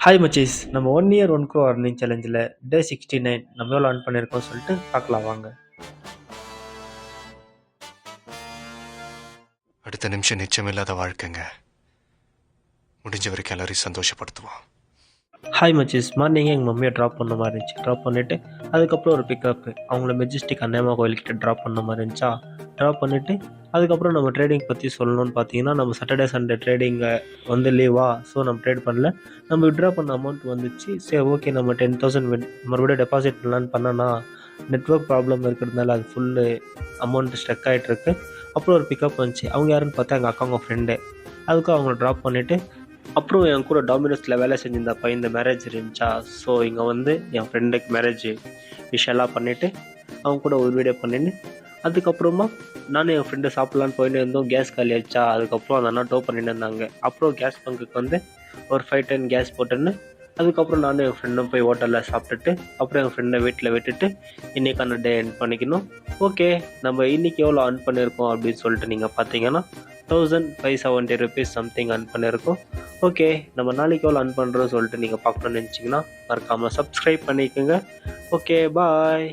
Hi மச்சீஸ், நம்ம 1 year 1 crore earning சேலஞ்சில் டே 69 நம்ம எவ்வளோ earn பண்ணியிருக்கோம் சொல்லிட்டு பார்க்கலாம் வாங்க. அடுத்த நிமிஷம் நிச்சயமில்லாத வாழ்க்கைங்க. முடிஞ்ச வரைக்கும் எல்லாரையும் சந்தோஷப்படுத்துவோம். ஹாய் மச்சீஸ், மார்னிங்கே எங்கள் மம்மியை ட்ராப் பண்ண மாதிரி இருந்துச்சு. ட்ராப் பண்ணிவிட்டு அதுக்கப்புறம் ஒரு பிக்கப்பு அவங்கள மெஜஸ்டிக் அண்ணாமா கோயில்கிட்ட ட்ராப் பண்ண மாதிரி இருந்துச்சா. ட்ராப் பண்ணிவிட்டு அதுக்கப்புறம் நம்ம ட்ரேடிங் பற்றி சொல்லணும்னு பார்த்தீங்கன்னா, நம்ம சாட்டர்டே சண்டே ட்ரேடிங்கை வந்து லீவா, ஸோ நம்ம ட்ரேட் பண்ணல. நம்ம விட்ரா பண்ண அமௌண்ட் வந்துச்சு. சரி ஓகே, நம்ம 10,000 மறுபடியும் டெபாசிட் பண்ணலான்னு பண்ணனா நெட்ஒர்க் ப்ராப்ளம் இருக்கிறதுனால அது ஃபுல்லு அமௌண்ட் ஸ்ட்ரக் ஆகிட்டுருக்கு. அப்புறம் ஒரு பிக்கப் வந்துச்சு. அவங்க யாருன்னு பார்த்தா எங்கள் அக்காங்க ஃப்ரெண்டு. அதுக்கும் அவங்கள ட்ராப் பண்ணிவிட்டு அப்புறம் என் கூட டாமினோஸில் வேலை செஞ்சிருந்த பையன் இந்த மேரேஜ் இருந்துச்சா. ஸோ இங்கே வந்து என் ஃப்ரெண்டுக்கு மேரேஜ் விஷயம்லாம் பண்ணிவிட்டு அவங்க கூட ஒரு வீடியோ பண்ணிட்டு அதுக்கப்புறமா நானும் என் ஃப்ரெண்டு சாப்பிட்லான்னு போயிட்டு இருந்தோம். கேஸ் காலி ஆச்சா. அதுக்கப்புறம் அந்த அண்ணா டோ பண்ணிட்டு இருந்தாங்க. அப்புறம் கேஸ் பங்குக்கு வந்து ஒரு 5-10 கேஸ் போட்டுன்னு அதுக்கப்புறம் நானும் என் ஃப்ரெண்டும் போய் ஹோட்டலில் சாப்பிட்டுட்டு அப்புறம் என் ஃப்ரெண்டை வீட்டில் விட்டுட்டு இன்றைக்கான டே எண்ட் பண்ணிக்கணும். ஓகே, நம்ம இன்றைக்கி எவ்வளோ earn பண்ணியிருக்கோம் அப்படின்னு சொல்லிட்டு நீங்கள் பார்த்தீங்கன்னா 1570 rupees சம்திங் earn பண்ணியிருக்கோம். ஓகே, நம்ம நாளைக்கு எவ்வளோ earn பண்ணுறோம் சொல்லிட்டு நீங்கள் பார்க்கணுன்னு நினச்சிங்கன்னா மறக்காமல் சப்ஸ்கிரைப் பண்ணிக்கோங்க. ஓகே, பாய்.